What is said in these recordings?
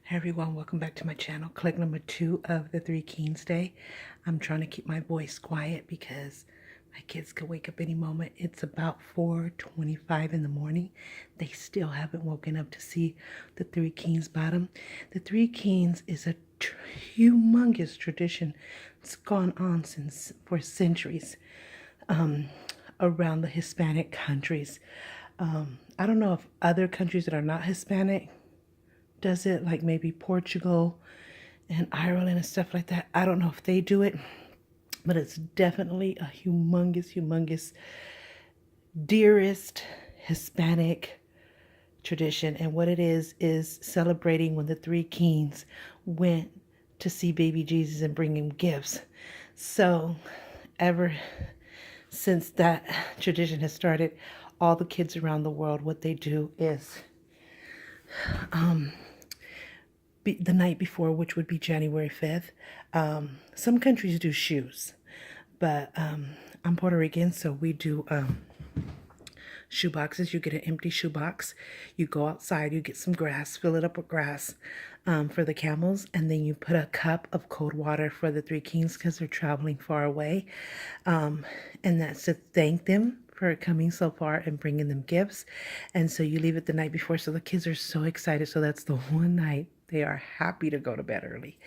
Hey everyone, welcome back to my channel. Click number 2 of the Three Kings Day. I'm trying to keep my voice quiet because my kids could wake up any moment. It's about 4:25 in the morning. They still haven't woken up to see the Three Kings bottom. The Three Kings is a humongous tradition. It's gone on for centuries around the Hispanic countries. I don't know if other countries that are not Hispanic does it, like maybe Portugal and Ireland and stuff like that. I don't know if they do it, but it's definitely a humongous, dearest Hispanic tradition. And what it is celebrating when the Three Kings went to see baby Jesus and bring him gifts. So ever since that tradition has started, all the kids around the world, what they do is the night before, which would be January 5th. Some countries do shoes, but I'm Puerto Rican, so we do shoe boxes. You get an empty shoe box. You go outside, you get some grass, fill it up with grass for the camels, and then you put a cup of cold water for the Three Kings because they're traveling far away. And that's to thank them for coming so far and bringing them gifts. And so you leave it the night before. So the kids are so excited. So that's the one night they are happy to go to bed early.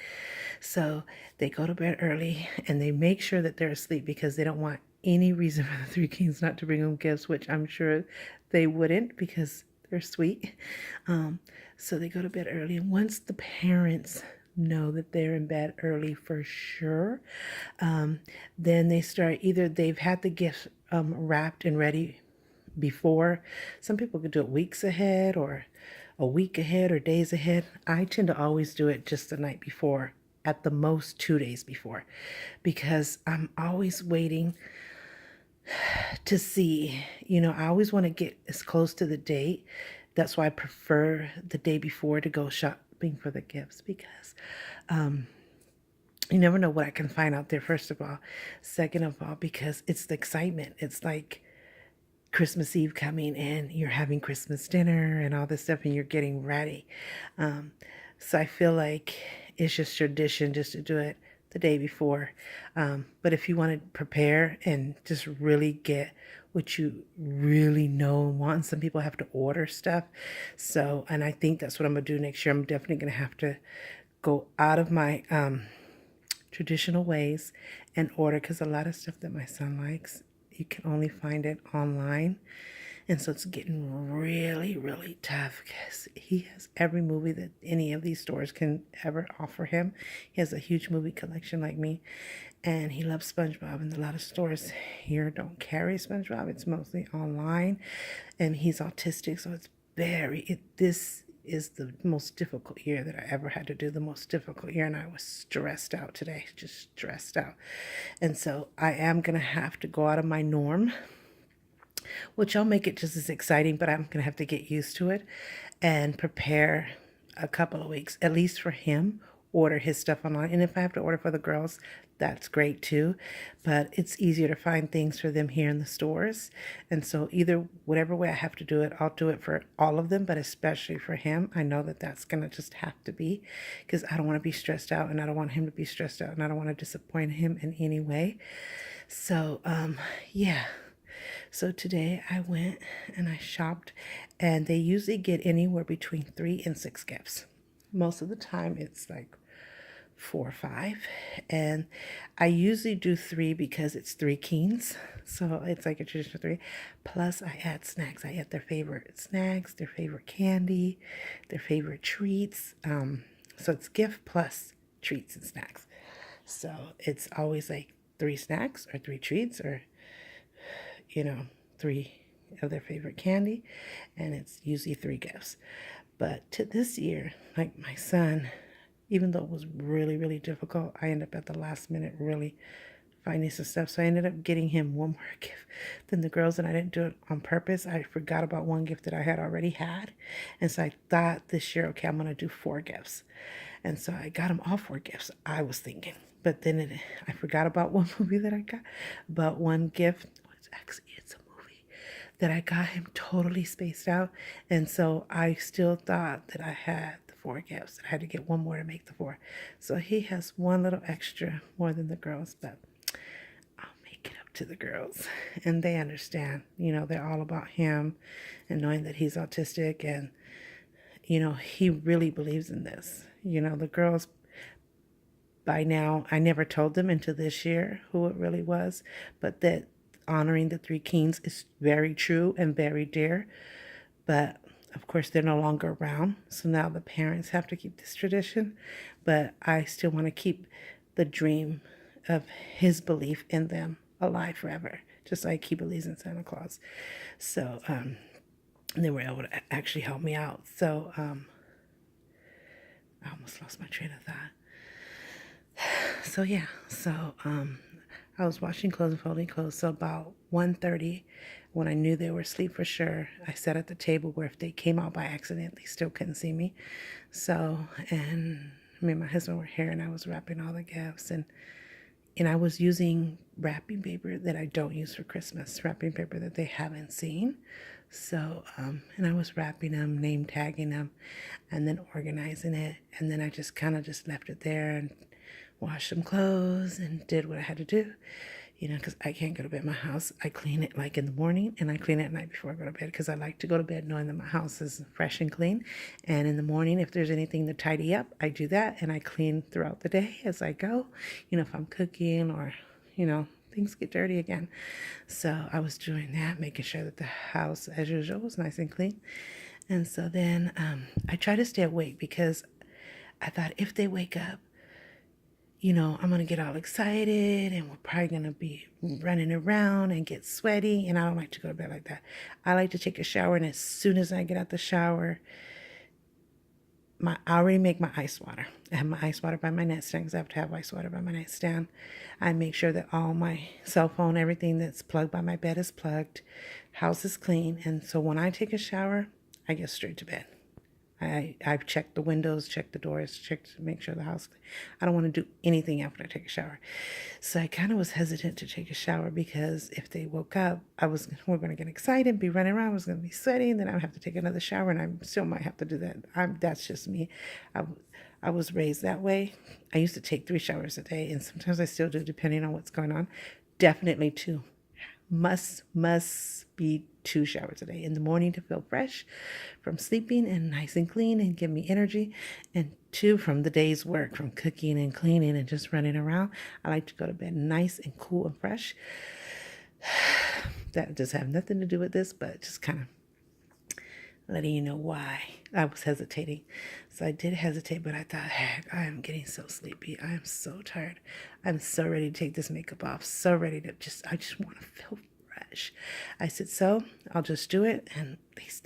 So they go to bed early and they make sure that they're asleep because they don't want any reason for the Three Kings not to bring them gifts, which I'm sure they wouldn't because they're sweet. So they go to bed early. And once the parents know that they're in bed early for sure, then they start, either they've had the gifts wrapped and ready before. Some people could do it weeks ahead or a week ahead or days ahead. I tend to always do it just the night before, at the most 2 days before, because I'm always waiting to see, I always want to get as close to the date. That's why I prefer the day before to go shopping for the gifts, because you never know what I can find out there, first of all. Second of all, because it's the excitement. It's like Christmas Eve coming and you're having Christmas dinner and all this stuff and you're getting ready. So I feel like it's just tradition just to do it the day before. But if you want to prepare and just really get what you really know and want, and some people have to order stuff. So, and I think that's what I'm going to do next year. I'm definitely going to have to go out of my traditional ways and order, because a lot of stuff that my son likes, you can only find it online. And so it's getting really tough because he has every movie that any of these stores can ever offer him. He has a huge movie collection like me, and he loves SpongeBob, and a lot of stores here don't carry SpongeBob. It's mostly online, and he's autistic, so it's this is the most difficult year that I ever had to do, the most difficult year, and I was stressed out today, just stressed out. And so I am going to have to go out of my norm, which I'll make it just as exciting, but I'm going to have to get used to it and prepare a couple of weeks, at least for him, order his stuff online. And if I have to order for the girls, that's great too. But it's easier to find things for them here in the stores. And so either whatever way I have to do it, I'll do it for all of them, but especially for him. I know that that's going to just have to be, because I don't want to be stressed out and I don't want him to be stressed out and I don't want to disappoint him in any way. So, yeah. So today I went and I shopped, and they usually get anywhere between 3 and 6 gifts. Most of the time it's like 4 or 5, and I usually do 3 because it's Three Kings, so it's like a traditional 3. Plus I add snacks. I add their favorite snacks, their favorite candy, their favorite treats. So it's gift plus treats and snacks. So it's always like 3 snacks or 3 treats, or 3 of their favorite candy, and it's usually 3 gifts. But to this year, like my son, even though it was really difficult, I ended up at the last minute really finding some stuff. So I ended up getting him one more gift than the girls, and I didn't do it on purpose. I forgot about one gift that I had already had. And so I thought this year, okay, I'm going to do 4 gifts. And so I got him all 4 gifts, I was thinking. But then I forgot about one movie that I got. But one gift, it's a movie that I got him totally spaced out. And so I still thought that I had the 4 gifts. I had to get one more to make the 4. So he has one little extra more than the girls, but I'll make it up to the girls. And they understand, they're all about him and knowing that he's autistic, and, he really believes in this. The girls, by now, I never told them until this year who it really was, but that honoring the 3 kings is very true and very dear. But of course, they're no longer around, so now the parents have to keep this tradition. But I still want to keep the dream of his belief in them alive forever, just like he believes in Santa Claus. So they were able to actually help me out. So I almost lost my train of thought. So yeah, I was washing clothes and folding clothes. So about 1:30, when I knew they were asleep for sure, I sat at the table where if they came out by accident, they still couldn't see me. So, and me and my husband were here, and I was wrapping all the gifts, and I was using wrapping paper that I don't use for Christmas, wrapping paper that they haven't seen. So, and I was wrapping them, name tagging them, and then organizing it. And then I just kind of just left it there and washed some clothes and did what I had to do, because I can't go to bed in my house. I clean it like in the morning, and I clean it at night before I go to bed, because I like to go to bed knowing that my house is fresh and clean. And in the morning, if there's anything to tidy up, I do that, and I clean throughout the day as I go, if I'm cooking or, things get dirty again. So I was doing that, making sure that the house, as usual, was nice and clean. And so then I try to stay awake, because I thought if they wake up, I'm going to get all excited, and we're probably going to be running around and get sweaty. And I don't like to go to bed like that. I like to take a shower, and as soon as I get out the shower, I already make my ice water. I have my ice water by my nightstand, because I have to have ice water by my nightstand. I make sure that all my cell phone, everything that's plugged by my bed is plugged. House is clean. And so when I take a shower, I get straight to bed. I've checked the windows, checked the doors, checked to make sure the house. I don't want to do anything after I take a shower. So I kind of was hesitant to take a shower, because if they woke up, we're going to get excited, be running around, I was going to be sweaty, and then I would have to take another shower, and I still might have to do that. That's just me. I was raised that way. I used to take 3 showers a day, and sometimes I still do, depending on what's going on. Definitely 2. Must be 2 showers a day, in the morning to feel fresh from sleeping and nice and clean and give me energy, and 2 from the day's work, from cooking and cleaning and just running around. I like to go to bed nice and cool and fresh. That does have nothing to do with this, but just kind of letting you know why I was hesitating. So I did hesitate, but I thought, heck, I am getting so sleepy. I am so tired. I'm so ready to take this makeup off. So ready to I just want to feel fresh. I said, so I'll just do it. And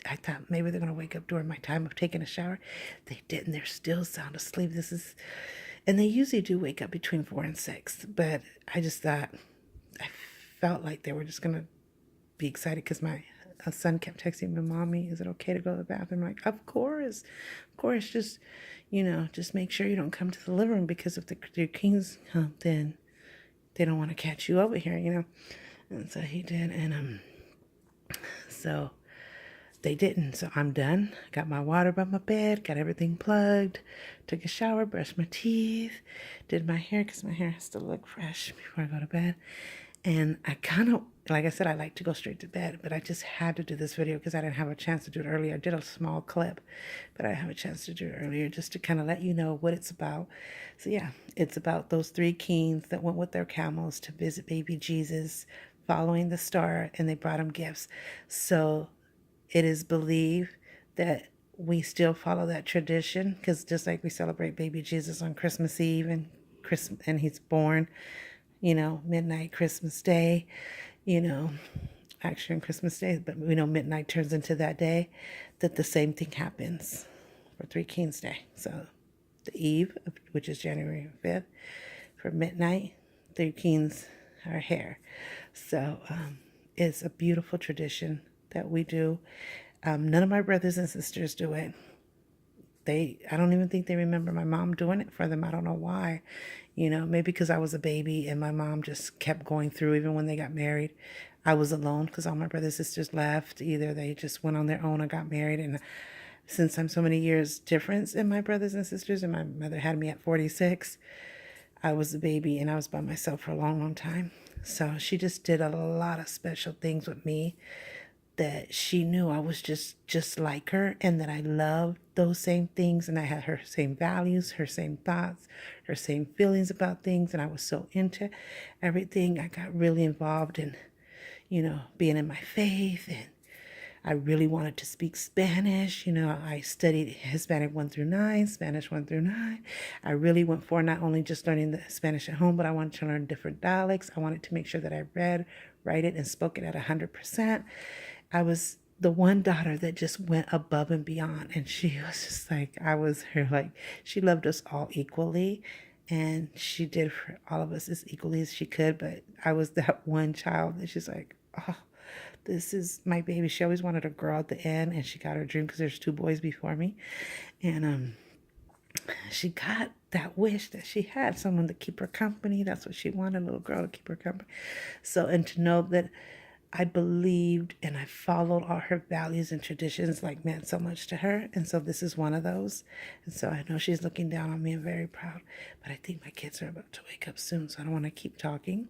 I thought maybe they're going to wake up during my time of taking a shower. They didn't. They're still sound asleep. And they usually do wake up between 4 and 6. But I just thought, I felt like they were just going to be excited, because my son kept texting me, Mommy, is it okay to go to the bathroom? I'm like, of course, just, just make sure you don't come to the living room, because if the kings come, then they don't want to catch you over here, And so he did, and so they didn't. So I'm done. Got my water by my bed, got everything plugged, took a shower, brushed my teeth, did my hair, because my hair has to look fresh before I go to bed. And I kind of, like I said, I like to go straight to bed, but I just had to do this video because I didn't have a chance to do it earlier. I did a small clip, but I didn't have a chance to do it earlier, just to kind of let you know what it's about. So yeah, it's about those 3 kings that went with their camels to visit baby Jesus, following the star, and they brought him gifts. So it is believed that we still follow that tradition, because just like we celebrate baby Jesus on Christmas Eve and he's born, midnight Christmas Day, actually on Christmas Day, but we know midnight turns into that day, that the same thing happens for 3 Kings Day. So the eve, which is January 5th, for midnight, 3 Kings are here. So it's a beautiful tradition that we do. None of my brothers and sisters do it. I don't even think they remember my mom doing it for them. I don't know why. Maybe because I was a baby and my mom just kept going through, even when they got married. I was alone because all my brothers and sisters left. Either they just went on their own or got married, and since I'm so many years difference in my brothers and sisters, and my mother had me at 46, I was a baby and I was by myself for a long, long time. So she just did a lot of special things with me that she knew I was just like her, and that I loved those same things, and I had her same values, her same thoughts, her same feelings about things, and I was so into everything. I got really involved in, being in my faith, and I really wanted to speak Spanish. I studied Hispanic 1 through 9, Spanish 1 through 9. I really went for not only just learning the Spanish at home, but I wanted to learn different dialects. I wanted to make sure that I read, write it, and spoke it at 100%. I was the one daughter that just went above and beyond. And she was just like, I was her, like, she loved us all equally. And she did for all of us as equally as she could. But I was that one child that she's like, oh, this is my baby. She always wanted a girl at the end, and she got her dream because there's 2 boys before me. And she got that wish that she had, someone to keep her company. That's what she wanted, a little girl to keep her company. So, and to know that I believed and I followed all her values and traditions, like, meant so much to her. And so this is one of those. And so I know she's looking down on me and very proud. But I think my kids are about to wake up soon, so I don't want to keep talking.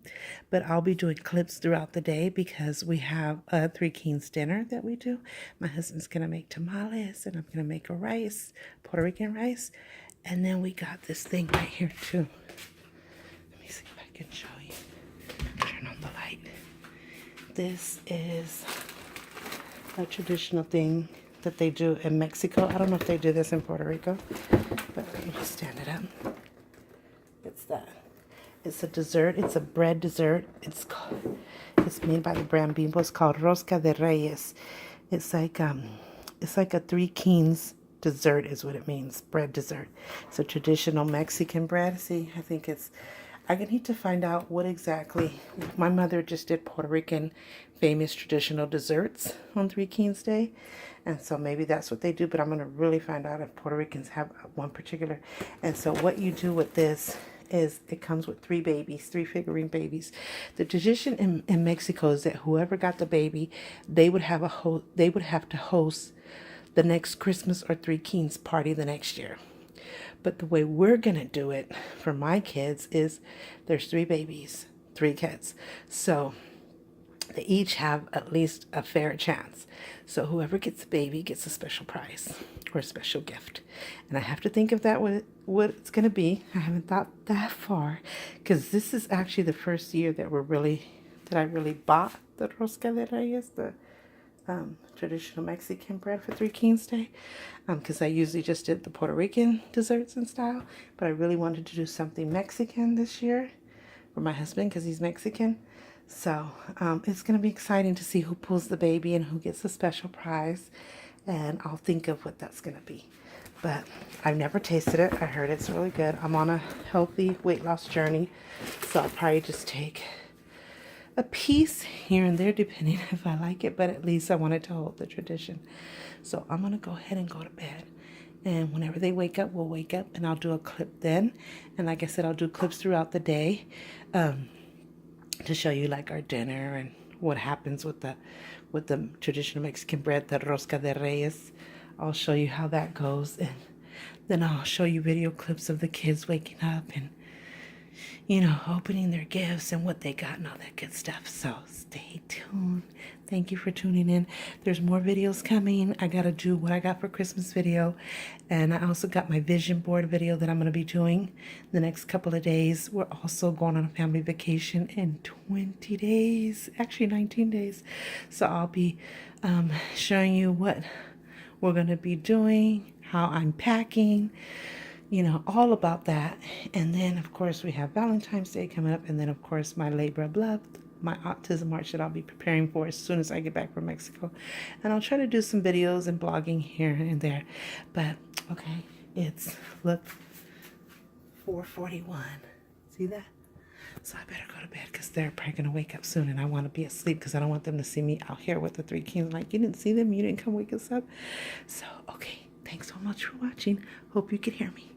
But I'll be doing clips throughout the day because we have a Three Kings dinner that we do. My husband's going to make tamales, and I'm going to make a rice, Puerto Rican rice. And then we got this thing right here too. Let me see if I can show you. Turn on the light. This is a traditional thing that they do in Mexico. I don't know if they do this in Puerto Rico, but let me just stand it up. It's that. It's a dessert. It's a bread dessert. It's made by the brand Bimbo. It's called Rosca de Reyes. It's like a Three Kings dessert is what it means. Bread dessert. It's a traditional Mexican bread. See, I need to find out what exactly. My mother just did Puerto Rican famous traditional desserts on Three Kings Day. And so maybe that's what they do, but I'm going to really find out if Puerto Ricans have one particular. And so what you do with this is it comes with 3 babies, 3 figurine babies. The tradition in Mexico is that whoever got the baby, they would have to host the next Christmas or Three Kings party the next year. But the way we're going to do it for my kids is there's 3 babies, 3 kids. So they each have at least a fair chance. So whoever gets a baby gets a special prize or a special gift. And I have to think of that what it's going to be. I haven't thought that far because this is actually the first year that I really bought the Rosca de Reyes, the traditional Mexican bread for Three Kings Day, because I usually just did the Puerto Rican desserts and style, but I really wanted to do something Mexican this year for my husband because he's Mexican. So it's going to be exciting to see who pulls the baby and who gets the special prize, and I'll think of what that's going to be. But I've never tasted it. I heard it's really good. I'm on a healthy weight loss journey, so I'll probably just take a piece here and there depending if I like it, but at least I wanted to hold the tradition. So I'm gonna go ahead and go to bed, and whenever they wake up, we'll wake up and I'll do a clip then. And like I said, I'll do clips throughout the day to show you like our dinner and what happens with the traditional Mexican bread, the Rosca de Reyes. I'll show you how that goes, and then I'll show you video clips of the kids waking up and opening their gifts and what they got and all that good stuff. So stay tuned. Thank you for tuning in. There's more videos coming. I got to do what I got for Christmas video. And I also got my vision board video that I'm going to be doing the next couple of days. We're also going on a family vacation in 20 days, actually 19 days. So I'll be showing you what we're going to be doing, how I'm packing, all about that. And then, of course, we have Valentine's Day coming up. And then, of course, my labor of love, my autism march that I'll be preparing for as soon as I get back from Mexico. And I'll try to do some videos and blogging here and there. But, okay, it's, look, 4:41. See that? So I better go to bed because they're probably going to wake up soon. And I want to be asleep because I don't want them to see me out here with the Three Kings. Like, you didn't see them? You didn't come wake us up? So, okay, thanks so much for watching. Hope you can hear me.